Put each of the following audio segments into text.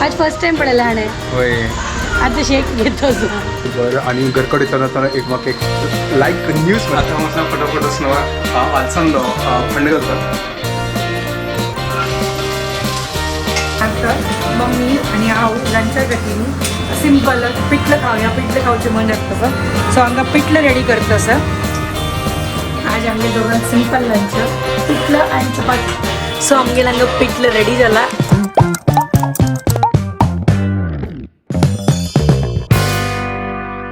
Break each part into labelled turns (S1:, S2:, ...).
S1: आज first time पडायला हाणे
S2: होय
S1: आता शेक घेतोस
S2: बरं आणि घरकडे येताना एक म्हाका एक लाईक न्यूज आता मस्त फटाफट असणं आलसांदो फंड घालता
S1: आता मम्मी आणि हांव लंचा खातीर सिंपल पिठलं खावचें मन लागता सो हांगा पिठलं रेडी करता आज आमगे दोगांक सिंपल लंच पिठलं आणि चपाती सो आमगे हांगा पिठलं रेडी जाला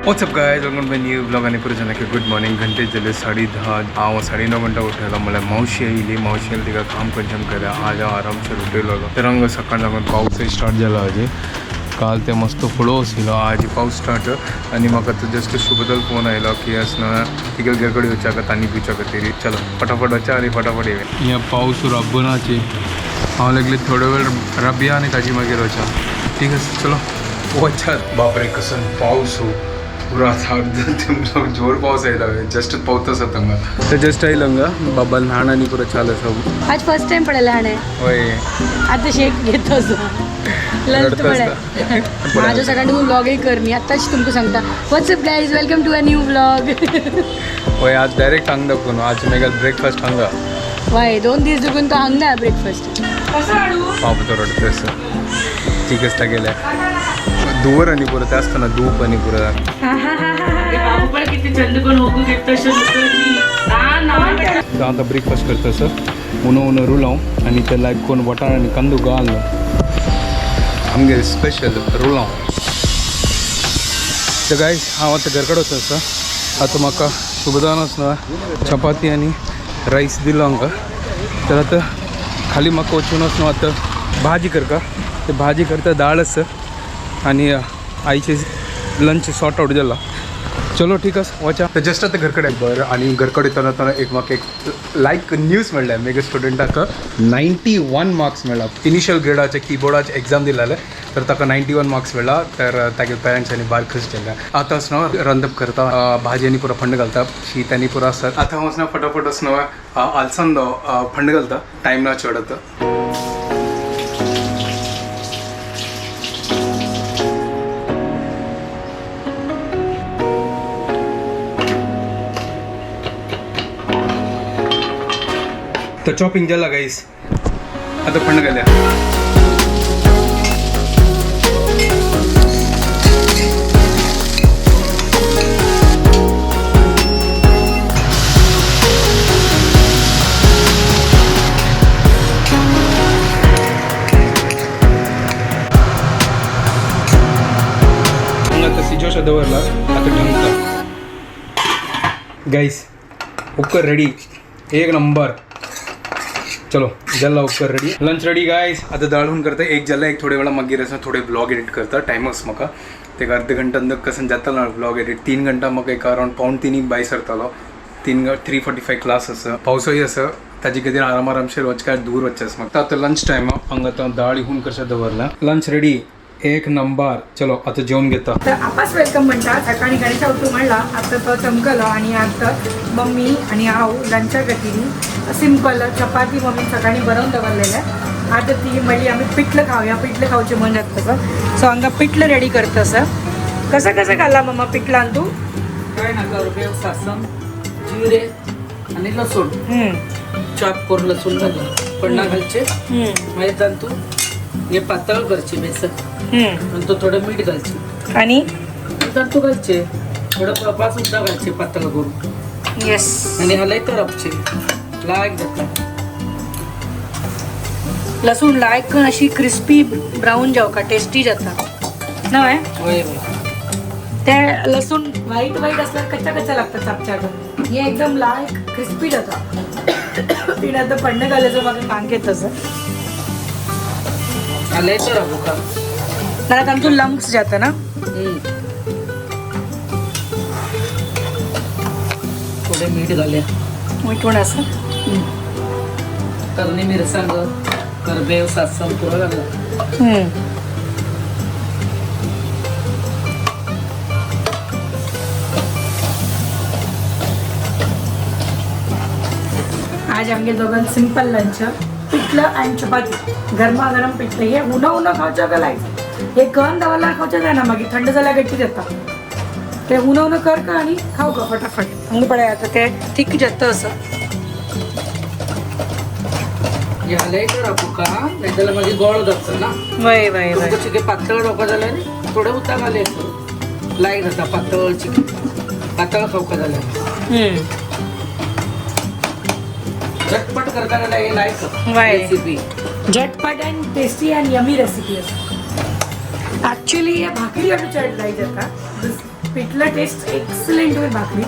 S2: what's up guys welcome to new blog आणि पुढे जाणं की गुड मॉर्निंग घंटे झाले 10:30 हांव 9:30 घंटा उठयलो म्हळ्यार मावशी येयली मावशेन तिका काम कंचम केलें आज हांव आरामशेर उठयलो तर हांगा सकाळ लागून पावसय स्टार्ट जाला हाजी काल ते मस्त फुडो आशिल्लो आज पावस स्टार्ट आनी म्हाका तो जस्ट शुभदल फोन आयलो की आसना तिका घरकडे वचच्या का तांनी पिवच्या खातीर चलो फटाफट वचा आनी फटाफट येया हे पावस रब्बनाची हांव लागले थोडे वेळ रबिया आनी ताजी मागीर वचा ठीक आहे चलो वचा बापरे कसन पावस पूरा जोर पावस आयला जस्ट पावतच हांगा तर जस्ट आयलो हांगा बाबा ल्हान आनी पुरो चाल सब
S1: आज फर्स्ट टाइम पडायला हाणे
S2: होय
S1: आता शेक घेतोस लंच पडाय माझ्या सकाळी तुम्ही ब्लॉगही करनी आताच तुमकां सांगता what's up guys welcome to a new blog
S2: होय आज डायरेक्ट हांग दाखवून आज मेगा ब्रेकफास्ट हांगा
S1: वाय 2 दीस दुखून तो हांगा ब्रेकफास्ट कसं हाडू
S2: पाव तो रडत चिकस्टा गेल्या दुवर आणि पुरं ते असतं ना धूप आणि पुरं आता ब्रेकफास्ट करतं सर उन्हा रुलाव आणि त्याला एक कोण वटाण आणि कांदो घालणं आमगे स्पेशल रुलाव तर गाय हांव आतां घरा कडेन वता सर आतां म्हाका शुभदान आसना चपाती आणि राईस दिलो हांगा तर आतां खाली म्हाका वचून आसना आतां भाजी करता ते भाजी करता दाळ आसा आणि आईचे लंच सॉर्ट आउट जाला चलो ठीक आहे वचा तर जस्ट आता घरकडे बरं आणि घरकडे येताना एक म्हाका एक लायक न्यूज मेळ्ळें मेगा स्टुडंटाक 91 मार्क्स मेळ्ळा इनिशियल ग्रेडाचे कीबोर्डाचे एग्जाम दिलेले तर ताका 91 मार्क्स मेळ्ळा तर तागे पेरेंट्सांनी बार खुश केल्या आतां असना रंदप करता भाजी आनी पुरो फंड घालता शीत आनी पुरो आसता आतां हांव असना फटाफट असना आलसांदो फंड घालता टायम ना चड आतां तर चॉपिंग जाला गाईस आता फंड घाल्या आता सिजोशा दवरला आता ढंगता गाईस कुकर रेडी एक नंबर चलो जल्ला उपकर रेडी लंच रेडी गायस आता दाळून करता एक जल्ला एक थोडे वेळा मागीर असं थोडे ब्लॉग एडिट करता टायमच म्हाका ते अर्ध घंटा कसं जातालो ब्लॉग एडिट 3 घंटा म्हाका एक अरावंड 2:45 भायर सरतालो 3:45 क्लास आसा पावसय आसा ताजे खातीर आरामशेर वचकार दूर वचचें म्हाका आतां लंच टायम हांगा आतां दाळ हुन कशें दवरला लंच रेडी एक नंबर चलो आता जेवण घेता
S1: तर आपास वेलकम म्हणटा सकाळी गणेशा उठून म्हणला आता तो चमकलो आणि आता मम्मी आणि हांव लंचा खातीर सिंपल चपाती मम्मी सकाळी बनवून दवरलेल्या आता ती म्हणली आम्ही पिठलं खावचें मन लागता सो हांगा पिठलं रेडी करता सर कसं घाला मम्मा पिठलान तू
S3: काय नाका रुपये सासम जिरे आणि लसूण चॉप करून लसूण घालून पन्ना घालचे मागीर तांतू हे पातळ करचे बेसन आणि तो थोडं मीठ घालचे
S1: आणि
S3: तांतू घालचे थोडं पपा सुद्धा घालचे पातळ करून
S1: येस
S3: आणि हलयतं रावचे लायक जाता
S1: लसूण लायक अशी क्रिस्पी ब्राऊन जावका टेस्टी जाता नव्हे
S3: होय
S1: ते लसूण व्हाईट असल्यावर कच्चा लागतं चापचाक हे एकदम लायक क्रिस्पी जाता तिने आता पडणं घालायचं मला सांगेत तसं
S3: हलयतं राहू का
S1: मला आमचं लंग्स जातं ना
S3: थोडे मीठ घाल्या
S1: मिठून असं
S3: करणी मिरसांग करबेव सासम पुरं घाला
S1: आज आमगे दोघांचं सिंपल लंच पिठलं आणि चपाती गरमागरम पिठलं हे उन्हा खावचं का लाईट हे कण दवाला खावचे जाय ना मागीर थंड जाल्यार गट्टी जाता ते उन कर का आणि खाऊ का फटाफट हंग पळय आता ते थिक जाता असं
S3: यालय तर आपुका नाहीतर मागीर गोळ जाता ना
S1: वय वय वय
S3: चिके पातळ रोपा जाल्यार थोडे उदक घाले लायक जाता पातळ चिके पातळ खावका जाल्यार झटपट करता जाल्यार हे लायक
S1: Right.
S3: रेसिपी
S1: झटपट and tasty and yummy recipe असं ॲक्च्युली या भाकरी वाटू चढ जाय जाता पिठलं टेस्ट एक्सलेंट होईल भाकरी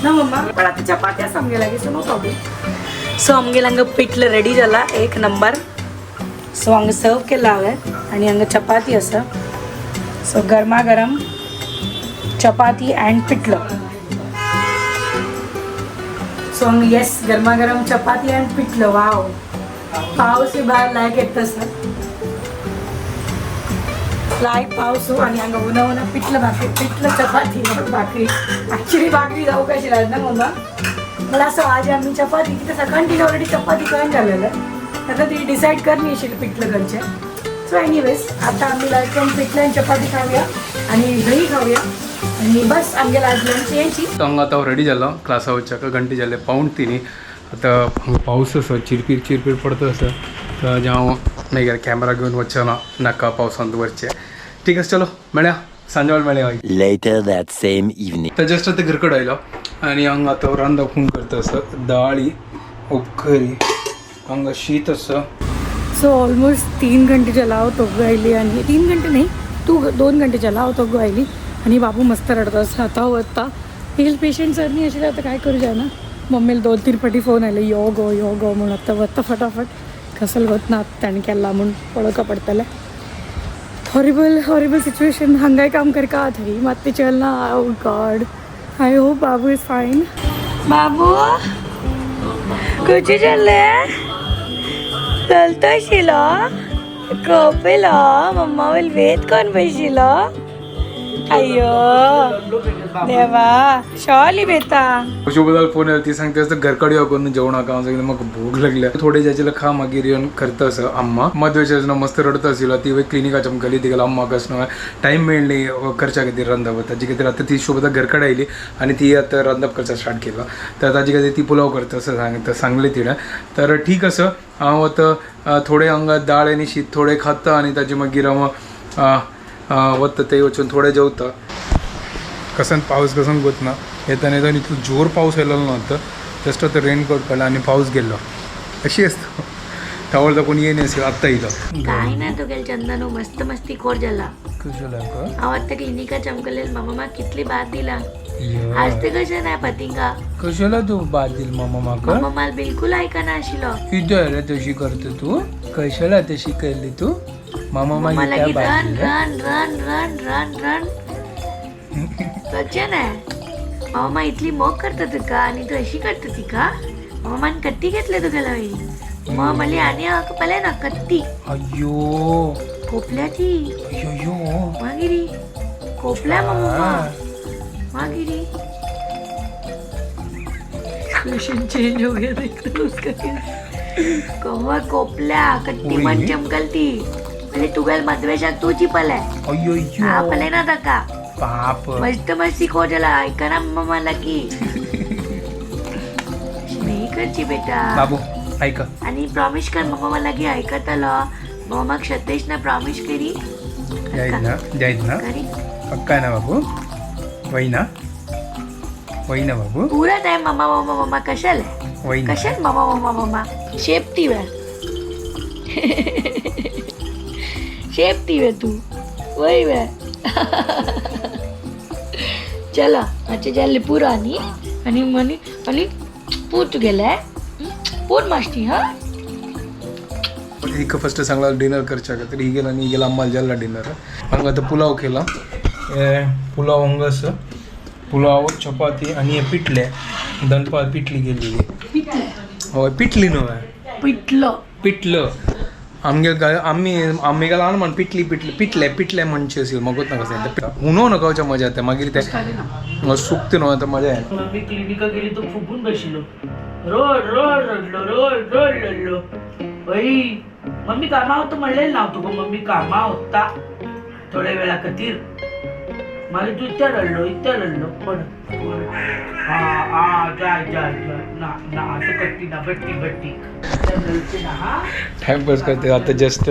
S1: ना मम्मा पण आता चपात्या समगे लागे सो नो प्रॉब्लेम सो आमगे हांगा पिठलं रेडी जाला एक नंबर सो हांगा सर्व केला हांवें आनी हांगा चपाती आसा सो गरमा गरम चपाती अँड पिठलं सो हांगा येस गरमा गरम चपाती अँड पिठलं वाव पावस भायर लायक येत तसं लायक पावस आणि हांगा उन्हा उन्हा पिठलं भाकरी पिठलं चपाती भाकरी ॲक्च्युली भाकरी जाऊ कशी राहत ना मम्मा मला असं आज आम्ही चपाती तिथे सकाळी तिने ऑलरेडी चपाती करून झालेलं आहे आता ती डिसाईड करणी येशील पिठलं करचे सो एनिवेज आता आम्ही लायक पिठलं आणि चपाती खाऊया आणि दही खाऊया आणि बस आमगे आज लंच यायची
S2: हांगा आतां रेडी जाला क्लासा वचच्या घंटे जाले पावण तिनी आतां पावस असो चिरपीर चिरपीर पडता असो तर हांव मागीर कॅमेरा घेवन वचना नाका पावसांत वरचे ठीक आहे चलो मेळया सांजे वेळ मेळया
S4: Later that same evening.
S2: तर जस्ट आता घरकडे आयलो आणि हांगा आतां रांदप खूण करता असं दाळी उपकरी हांगा शीत असं
S1: सो ऑलमोस्ट 3 घंटे चलाव तो आयली आणि 3 घंटे नाही तू 2 घंटे चलाव तो आयली आणि बाबू मस्त रडता आता वता हेल्थ पेशंट सर नाही असेल आता काय करू जाय ना मम्मीला 2-3 फाटी फोन आयले यो गो म्हणून आता वता फटाफट कसल वत ना ताणें केला म्हणून पळोवका पडटलें हॉरिबल सिच्युएशन हांगाय काम करका थंय मात ते चलना oh God I hope Babu is fine Babu खंयचे चल्ले चलता आशिलो कपेलो मम्मा वयले वेत कोण बशिलो अय्यो देवा शॉली बेता
S2: अशो बद्दल फोन येयला ती सांगते असं घरकडे यो करून जेवण नाका हांव सांगितलें म्हाका भूक लागल्या थोडे जायचे खा मागीर येवन करता असं अम्मा मदवेचे मस्त रडता आशिल्लो ती वय क्लिनिका चमकली ती गेला अम्मा कसं टायम मेळ्ळी करच्या खातीर रांदप ताजे खातीर आतां ती शोभता घरकडे आयली आनी ती आतां रांदप करचा स्टार्ट केला तर ताजे खातीर ती पुलाव करता असं सांगले तिणें तर ठीक असं हांव आतां थोडे हांगा दाळ आनी शीत थोडे खाता आनी ताजे मागीर हांव वता ते वचून थोडे जेवता कसन पावस कसन वतना येताना येताना इतलो जोर पावस येयलो नव्हता जस्ट आता रेनकोट काडला आनी पावस गेल्लो अशी असतो थावळ तर कोणी येयना असेल आत्ता येयलो
S5: काय ना तुगेल चंदनू मस्त मस्ती खोर जाला
S2: कशें
S5: हांव आतां क्लिनिका चमकलेल मामा कितली बात दिला आज ते कशें ना पतिंगा
S2: कशेला तू बाद दिल मामा म्हाका
S5: मामा बिलकुल आयकना आशिलो
S2: कितें रे तशी करता तू कशेला तशी केल्ली तू मामा
S5: मामा
S2: मागीर
S5: लागीं
S2: काय
S5: रन
S2: बाद
S5: run run run run run कशें ना मामा इतली मोग करता तुका आनी तू अशी करता तिका मामान कत्ती घेतले तुगेला वयली मग म्हणली आनी हाका पळय ना कत्ती
S2: अय्यो
S5: कोपल्या ती
S2: अय्यो
S5: मागिरी कोपल्या मामा मागिरी सिच्युएशन चेंज हो गया देखो उसका कमर कोपल्या कट्टी मन चमकलती म्हणजे तुगेल मदवेशाक तू चिपले
S2: अय्यो
S5: हा पळय ना ताका
S2: पाप
S5: मस्त मस्ती खोजला ऐकना मम्मा लगी नाही करची बेटा
S2: बाबू ऐका
S5: आणि प्रॉमिस कर मम्मा लगी ऐकतलो मम्मा सतेश ना प्रॉमिस करी
S2: जायत ना
S5: करी
S2: पक्का ना बाबू वही ना बाबू
S5: पूरा टाइम मम्मा मम्मा मम्मा कशाल
S2: वही ना
S5: कशाल मम्मा मम्मा मम्मा शेपटी वे शेपटी वे तू वही वे चला अच्छा जाल्ले पुरानी आणि मनी आणि पूत गेलाय पूर मास्ती हा
S2: एक फर्स्ट सांगला डिनर करच्या खातीर ही गेला आनी गेला अम्माल जाल्ला डिनर हांगा आतां पुलाव केला पुलाव हांगा आसा पुलाव चपाती आनी हे पिठले दनपार पिठली गेल्ली हय पिठली न्हय पिठलं आम्ही गेला ल्हान म्हण पिठले म्हणचे असेल मगोत नाका सांगता उनो नका मजा येता मागीर ते सुकते न्हू आतां मजा येता
S3: मम्मी क्लिनिका गेली तो फुगून बशिलो रोड रडलो अई मम्मी कामा होतं म्हणलेलं नाव तुका मम्मी कामा होता थोड्या वेळा खातीर मागीर तूं इत्या रडलो पण जाय ना असं कट्टी ना बट्टी
S2: टाइमपास करते आता जस्ट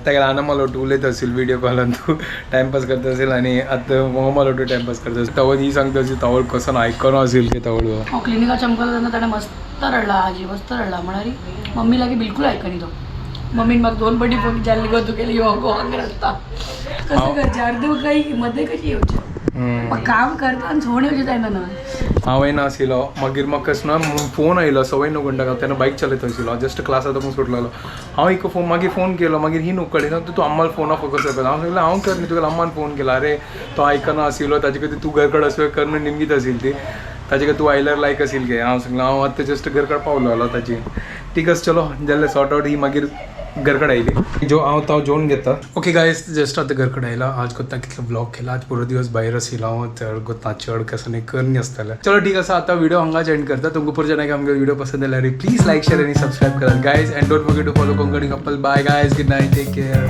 S2: त्या मला वाटतं उलयत असेल व्हिडिओ कॉलान तू टाइमपास करत असेल आणि आता मला वाटतं टाइमपास करत असेल तवळ ही सांगत असेल तवळ कसं ऐकणं असेल की तवळ
S1: क्लिनिका चमकला त्यांना त्याने मस्त रडला आजी मस्त रडला म्हणाली मम्मी लागे बिलकुल ऐकणी तो मम्मीन मग 2 बडी फोन जाल्ली गो तू केली यो गो अंग रस्ता कसं करचे अर्धे काही मध्ये कशी येऊचे मग काम करता आणि सोडणे येऊचे जायना ना
S2: हांवें ना आशिल्लो मागीर म्हाका कसं ना फोन आयलो 9:30 घंटा तेन्ना बायक चलयत आशिल्लो जस्ट क्लास आतां सुटलेलो हांव एक मागीर फोन केलो मागीर ही न्हू कळना तूं आम्हाला फोना फोकस करता हांव सांगलें हांव कर न्ही तुका अम्मान फोन केला अरे तो आयकना आशिल्लो ताजे खातीर तूं घरकड असो करणं निमगीत आशिल्ली ती ताजे खातीर तूं आयल्यार लायक आशिल्ली गे हांव सांगलें हांव आतां जस्ट घरकड पावलो ताची ठीक आसा चलो जाल्यार सॉर्ट आउट ही मागीर घरकड आयली जो हांव तो जेवण घेता ओके गायज जस्ट आतां घरकड आयला आज कोत्ता कितलो ब्लॉग केला आज पुरो दिवस भायर आशिल्लो हांव चड कोत्ता चड कसं नाही करनी आसतालें चलो ठीक आसा आतां व्हिडिओ हांगाच एंड करता तुमकां पुढच्या नाही आमगे व्हिडिओ पसंद आल्यार प्लीज लायक शेअर आणि सबस्क्राईब करा guys and don't forget to follow Konkani couple bye guys good night take care